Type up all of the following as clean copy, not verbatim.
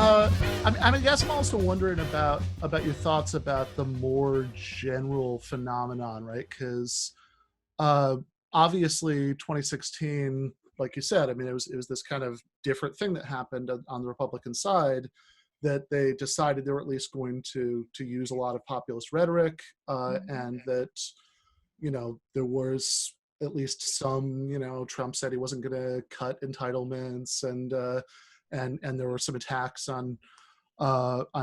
I guess I'm also wondering about your thoughts about the more general phenomenon, right? Because uh, obviously, 2016, like you said, I mean, it was this kind of different thing that happened on the Republican side, that they decided they were at least going to use a lot of populist rhetoric, and that there was at least some, Trump said he wasn't going to cut entitlements, and there were some attacks on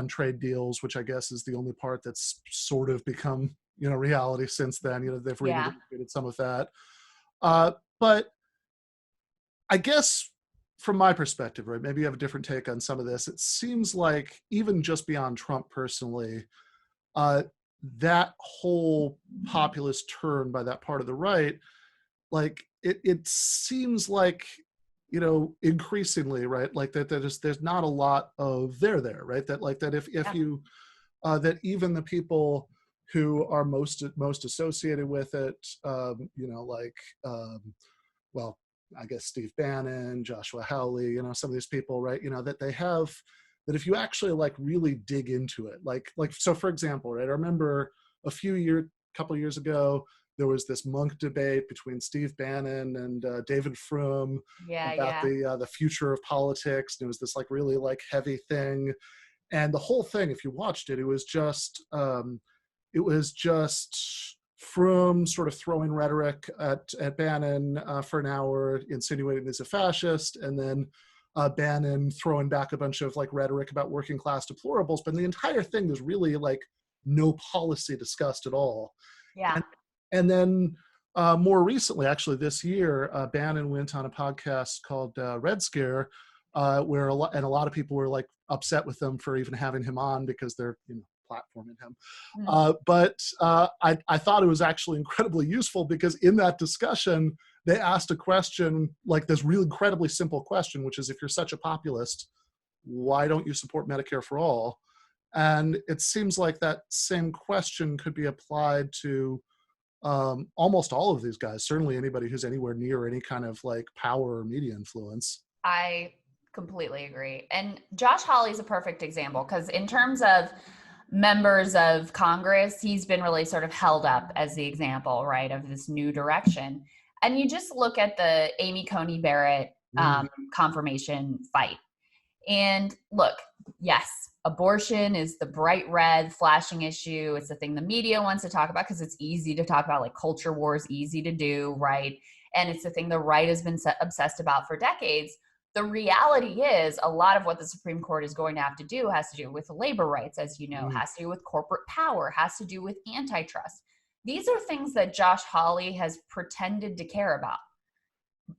trade deals, which I guess is the only part that's sort of become reality since then. They've Yeah. renegotiated some of that, but I guess from my perspective, right, maybe you have a different take on some of this. It seems like even just beyond Trump personally, uh, that whole populist turn by that part of the right, like it seems like increasingly, right, like that there's not a lot of there, right, that like that if Yeah. you that even the people who are most associated with it, like well, I guess Steve Bannon, Joshua Hawley, some of these people, right, that they have, that if you actually like really dig into it, like so for example, right, I remember couple of years ago, there was this monk debate between Steve Bannon and David Frum Yeah. about Yeah. the future of politics. And it was this like really like heavy thing, and the whole thing, if you watched it, it was just Froome sort of throwing rhetoric at Bannon for an hour, insinuating he's a fascist, and then Bannon throwing back a bunch of like rhetoric about working class deplorables. But the entire thing, there's really like no policy discussed at all. Yeah. And, and then more recently, actually this year, Bannon went on a podcast called Red Scare, where a lot of people were like upset with them for even having him on because they're platforming him. Mm. I thought it was actually incredibly useful, because in that discussion, they asked a question, like this really incredibly simple question, which is, if you're such a populist, why don't you support Medicare for all? And it seems like that same question could be applied to almost all of these guys, certainly anybody who's anywhere near any kind of like power or media influence. I completely agree. And Josh Hawley's a perfect example because in terms of members of Congress, he's been really sort of held up as the example, right, of this new direction. And you just look at the Amy Coney Barrett confirmation fight. And look, yes, abortion is the bright red flashing issue. It's the thing the media wants to talk about because it's easy to talk about, like culture war is easy to do, right? And it's the thing the right has been obsessed about for decades. The reality is a lot of what the Supreme Court is going to have to do has to do with labor rights, as you know, has to do with corporate power, has to do with antitrust. These are things that Josh Hawley has pretended to care about.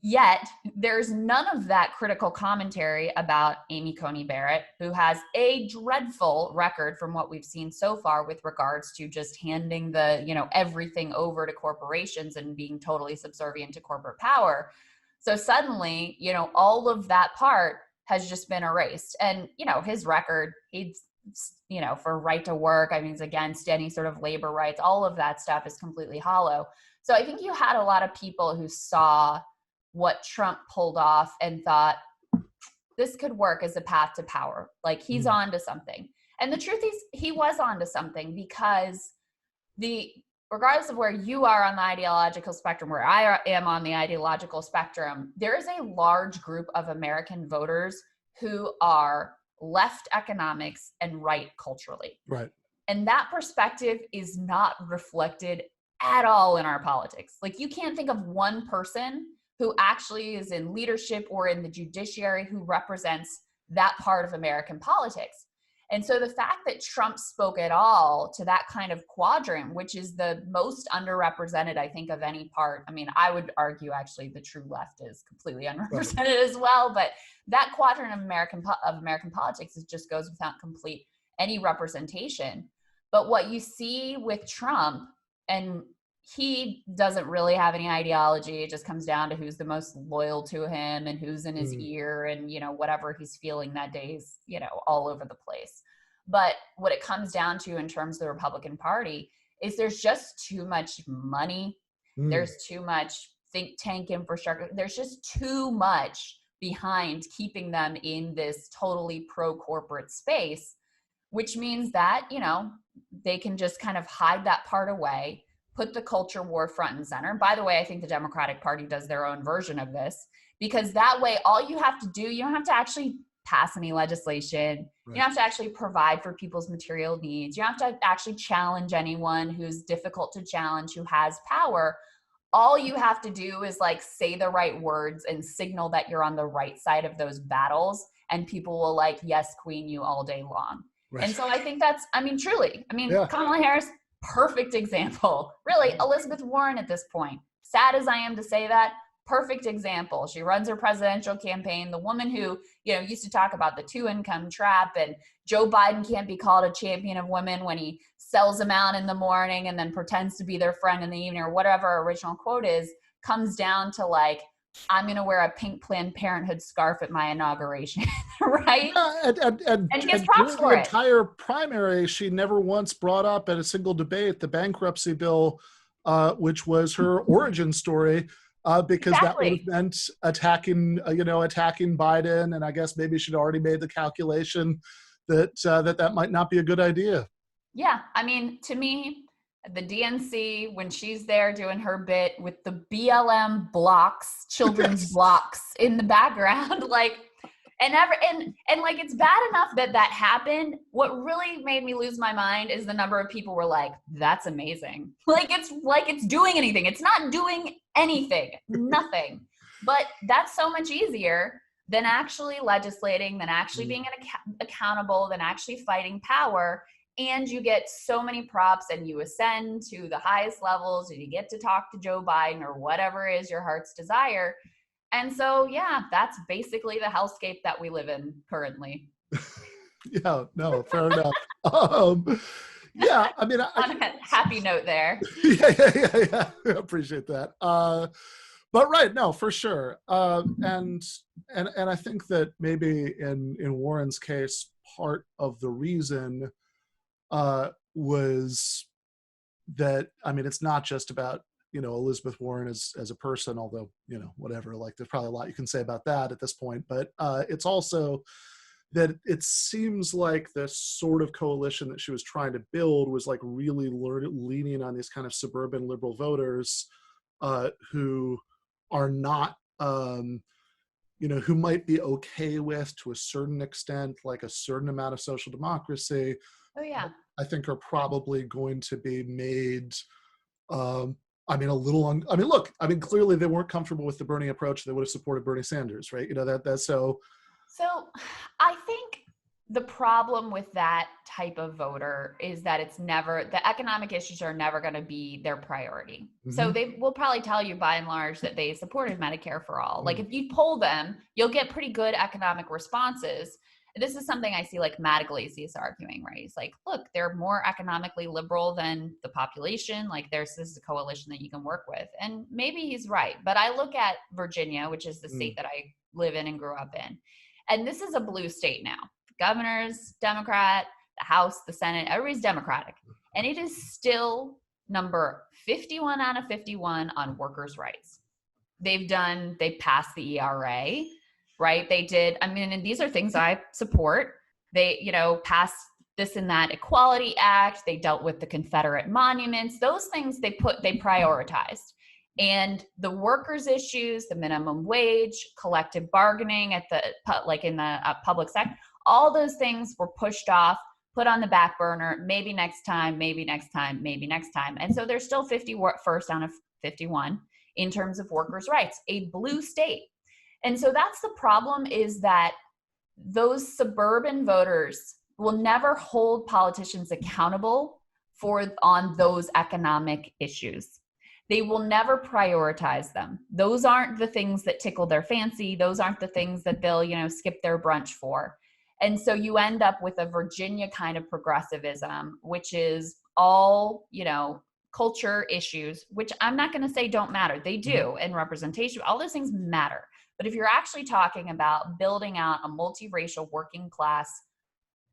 Yet there's none of that critical commentary about Amy Coney Barrett, who has a dreadful record from what we've seen so far with regards to just handing everything over to corporations and being totally subservient to corporate power. So suddenly, all of that part has just been erased. And, his record, he's, for right to work, I mean, he's against any sort of labor rights, all of that stuff is completely hollow. So I think you had a lot of people who saw what Trump pulled off and thought this could work as a path to power. Like he's on to something. And the truth is he was on to something, because regardless of where you are on the ideological spectrum, where I am on the ideological spectrum, there is a large group of American voters who are left economics and right culturally. Right. And that perspective is not reflected at all in our politics. Like you can't think of one person who actually is in leadership or in the judiciary who represents that part of American politics. And so the fact that Trump spoke at all to that kind of quadrant, which is the most underrepresented, I think, of any part. I mean, I would argue actually the true left is completely underrepresented as well, but that quadrant of American politics just goes without complete any representation. But what you see with Trump, and he doesn't really have any ideology. It just comes down to who's the most loyal to him and who's in his ear, and, whatever he's feeling that day is, all over the place. But what it comes down to in terms of the Republican Party is there's just too much money. There's too much think tank infrastructure. There's just too much behind keeping them in this totally pro-corporate space, which means that, they can just kind of hide that part away, put the culture war front and center. By the way, I think the Democratic Party does their own version of this, because that way, all you have to do, you don't have to actually pass any legislation. Right. You don't have to actually provide for people's material needs. You don't have to actually challenge anyone who's difficult to challenge, who has power. All you have to do is like say the right words and signal that you're on the right side of those battles, and people will like, yes, queen you all day long. Right. And so I think that's, truly, Kamala Harris, perfect example. Really, Elizabeth Warren at this point, sad as I am to say that, perfect example. She runs her presidential campaign, the woman who, used to talk about the 2-income trap, and Joe Biden can't be called a champion of women when he sells them out in the morning and then pretends to be their friend in the evening, or whatever her original quote is, comes down to like, I'm going to wear a pink Planned Parenthood scarf at my inauguration, right? And gets props for the it. Entire primary, she never once brought up at a single debate the bankruptcy bill, which was her origin story, because that would have meant attacking Biden. And I guess maybe she'd already made the calculation that that might not be a good idea. Yeah, to me, the DNC, when she's there doing her bit with the BLM blocks, children's blocks in the background, and it's bad enough that happened. What really made me lose my mind is the number of people were like, that's amazing. It's doing anything. It's not doing anything, nothing. But that's so much easier than actually legislating, than actually being accountable, than actually fighting power. And you get so many props, and you ascend to the highest levels, and you get to talk to Joe Biden or whatever is your heart's desire. And so, yeah, that's basically the hellscape that we live in currently. Yeah, no, fair enough. Yeah, on a happy note there. Yeah. I appreciate that. But right, no, for sure. And I think that maybe in Warren's case, part of the reason was that, it's not just about, Elizabeth Warren as a person, although, whatever, there's probably a lot you can say about that at this point, but it's also that it seems like the sort of coalition that she was trying to build was really leaning on these kind of suburban liberal voters who are not, who might be okay with, to a certain extent, a certain amount of social democracy. Oh, yeah. I think are probably going to be made, a little, clearly they weren't comfortable with the Bernie approach. They would have supported Bernie Sanders, right? That's so. So I think the problem with that type of voter is that the economic issues are never going to be their priority. Mm-hmm. So they will probably tell you by and large that they supported Medicare for all. Mm-hmm. If you poll them, you'll get pretty good economic responses. This is something I see Matt Iglesias arguing, right? He's like, look, they're more economically liberal than the population. This is a coalition that you can work with. And maybe he's right. But I look at Virginia, which is the state that I live in and grew up in. And this is a blue state now. The governor's Democrat, the House, the Senate, everybody's Democratic. And it is still number 51 out of 51 on workers' rights. They passed the ERA. Right? They did. And these are things I support. They, passed this and that Equality Act. They dealt with the Confederate monuments. Those things they prioritized. And the workers' issues, the minimum wage, collective bargaining in the public sector, all those things were pushed off, put on the back burner, maybe next time, maybe next time, maybe next time. And so they're still 51st out of 51 in terms of workers' rights, a blue state. And so that's the problem, is that those suburban voters will never hold politicians accountable on those economic issues. They will never prioritize them. Those aren't the things that tickle their fancy. Those aren't the things that they'll, skip their brunch for. And so you end up with a Virginia kind of progressivism, which is all, culture issues, which I'm not going to say don't matter. They do. And representation, all those things matter. But if you're actually talking about building out a multiracial working class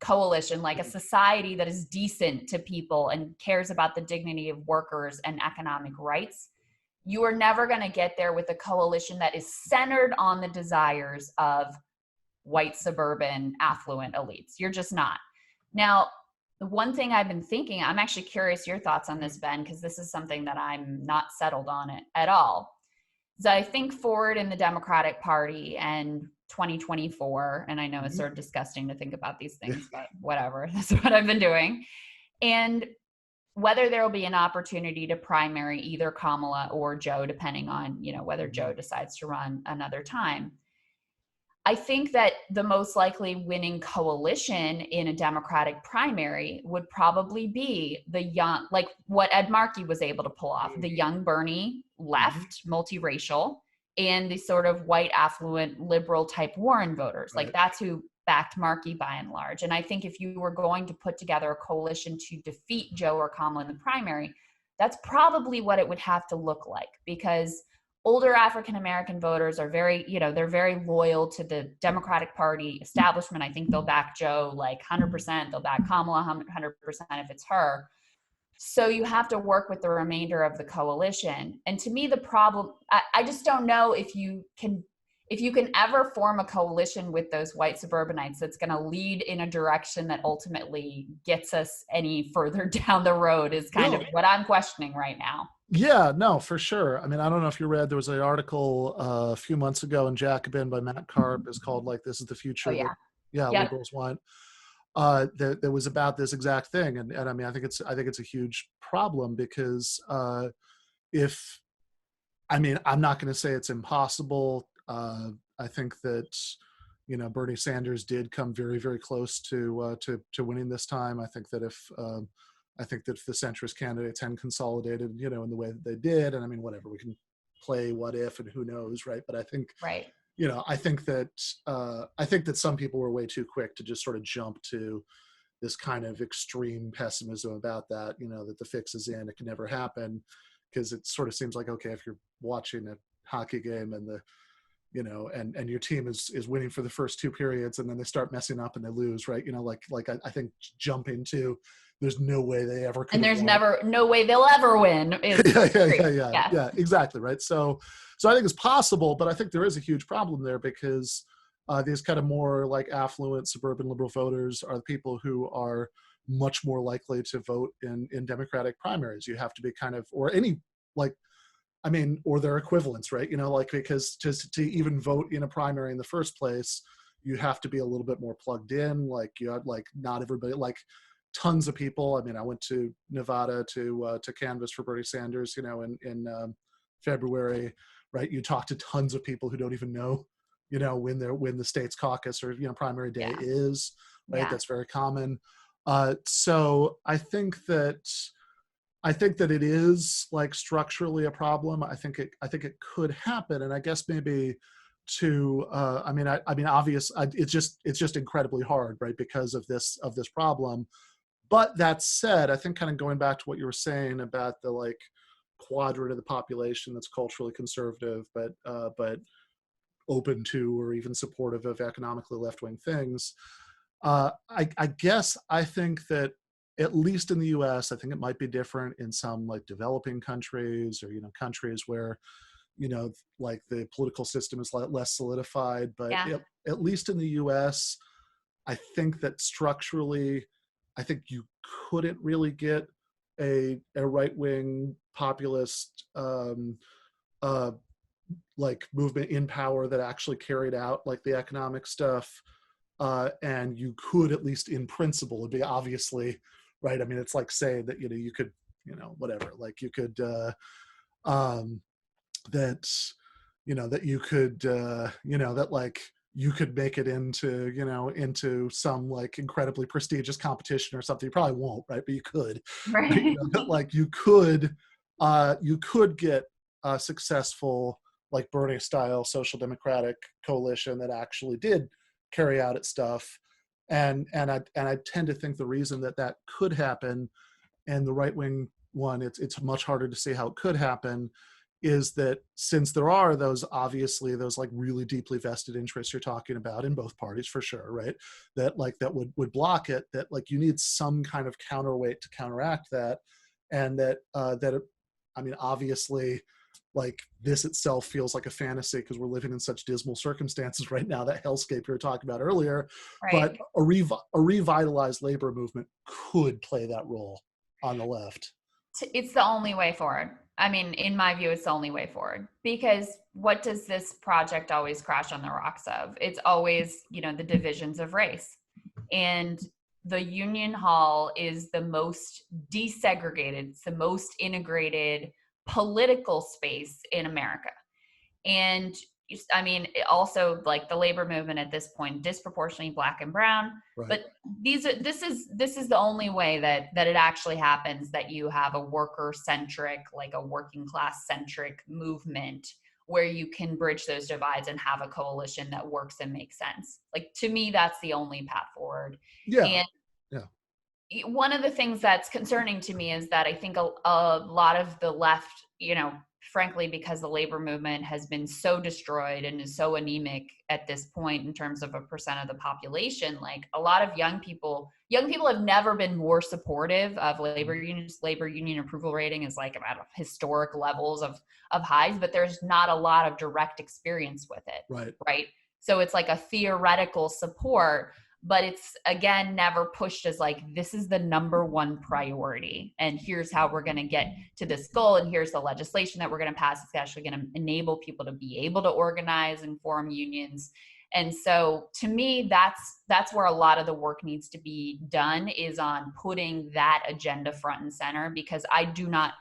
coalition, a society that is decent to people and cares about the dignity of workers and economic rights, you are never going to get there with a coalition that is centered on the desires of white suburban affluent elites. You're just not. Now, the one thing I've been thinking, I'm actually curious your thoughts on this, Ben, because this is something that I'm not settled on it at all. So I think forward in the Democratic Party and 2024, and I know it's sort of disgusting to think about these things, but whatever, that's what I've been doing. And whether there will be an opportunity to primary either Kamala or Joe, depending on, whether Joe decides to run another time. I think that the most likely winning coalition in a Democratic primary would probably be the young, like what Ed Markey was able to pull off, the young Bernie left, multiracial, and the sort of white, affluent, liberal type Warren voters. Like that's who backed Markey by and large. And I think if you were going to put together a coalition to defeat Joe or Kamala in the primary, that's probably what it would have to look like, because older African-American voters are very, they're very loyal to the Democratic Party establishment. I think they'll back Joe like 100%. They'll back Kamala 100% if it's her. So you have to work with the remainder of the coalition. And to me, the problem, I just don't know if you can ever form a coalition with those white suburbanites that's going to lead in a direction that ultimately gets us any further down the road is kind of what I'm questioning right now. Yeah, no, for sure. I mean, I don't know if you read, there was an article a few months ago in Jacobin by Matt Karp. It's called like, "This is the future." Liberals want. That was about this exact thing. And I mean, I think it's a huge problem because I'm not going to say it's impossible. I think that, Bernie Sanders did come very, very close to winning this time. I think that if the centrist candidates hadn't consolidated, in the way that they did, and I mean, whatever, we can play what if and who knows, right? But I think, I think that some people were way too quick to just sort of jump to this kind of extreme pessimism about that, that the fix is in, it can never happen, because it sort of seems like, okay, if you're watching a hockey game and and your team is winning for the first two periods and then they start messing up and they lose, right? I think jumping to, there's no way they ever could. And there's no way they'll ever win. Yeah, exactly, right? So I think it's possible, but I think there is a huge problem there because these kind of more like affluent suburban liberal voters are the people who are much more likely to vote in Democratic primaries. You have to be kind of, or any or their equivalents, right? Because to even vote in a primary in the first place, you have to be a little bit more plugged in. Like you had not everybody, tons of people. I mean, I went to Nevada to canvass for Bernie Sanders, in February, right? You talk to tons of people who don't even know, when the state's caucus or primary day is, right? Yeah. That's very common. So I think that it is structurally a problem. I think it could happen, and I guess maybe it's just incredibly hard, right? Because of this problem. But that said, I think kind of going back to what you were saying about the quadrant of the population that's culturally conservative, but open to or even supportive of economically left-wing things. I guess I think that at least in the U.S., I think it might be different in some developing countries or countries where the political system is less solidified. But at least in the U.S., I think that structurally, I think you couldn't really get a right-wing populist movement in power that actually carried out the economic stuff. And you could, at least in principle, it'd be obviously, right? I mean, it's like saying that, you could, whatever, you could, you could make it into some incredibly prestigious competition or something. You probably won't, right? But you could, right? You could get a successful Bernie style social democratic coalition that actually did carry out its stuff. And I tend to think the reason that could happen, and the right wing one, it's much harder to see how it could happen, is that since there are those really deeply vested interests you're talking about in both parties, for sure, right? That that would block it, that you need some kind of counterweight to counteract that. And that obviously like this itself feels like a fantasy because we're living in such dismal circumstances right now, that hellscape you were talking about earlier. Right. But a revitalized labor movement could play that role on the left. It's the only way forward. I mean, in my view, it's the only way forward, because what does this project always crash on the rocks of? It's always, the divisions of race. And the Union Hall is the most desegregated, it's the most integrated political space in America. And I mean, also like the labor movement at this point, disproportionately Black and brown. Right. But this is the only way that it actually happens, that you have a worker centric, like a working class centric movement where you can bridge those divides and have a coalition that works and makes sense. Like, to me, that's the only path forward. Yeah. And yeah. one of the things that's concerning to me is that I think a lot of the left, frankly, because the labor movement has been so destroyed and is so anemic at this point in terms of a percent of the population, like a lot of young people have never been more supportive of labor unions. Labor union approval rating is like about historic levels of highs, but there's not a lot of direct experience with it. Right. So it's like a theoretical support, but it's, again, never pushed as like, this is the number one priority, and here's how we're going to get to this goal, and here's the legislation that we're going to pass. It's actually going to enable people to be able to organize and form unions. And so to me, that's where a lot of the work needs to be done, is on putting that agenda front and center, because I do not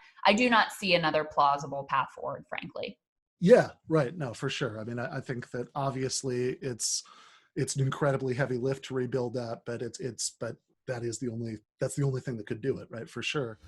see another plausible path forward, frankly. Yeah, right. No, for sure. I mean, I think that obviously it's an incredibly heavy lift to rebuild that, but that's the only thing that could do it, right? For sure.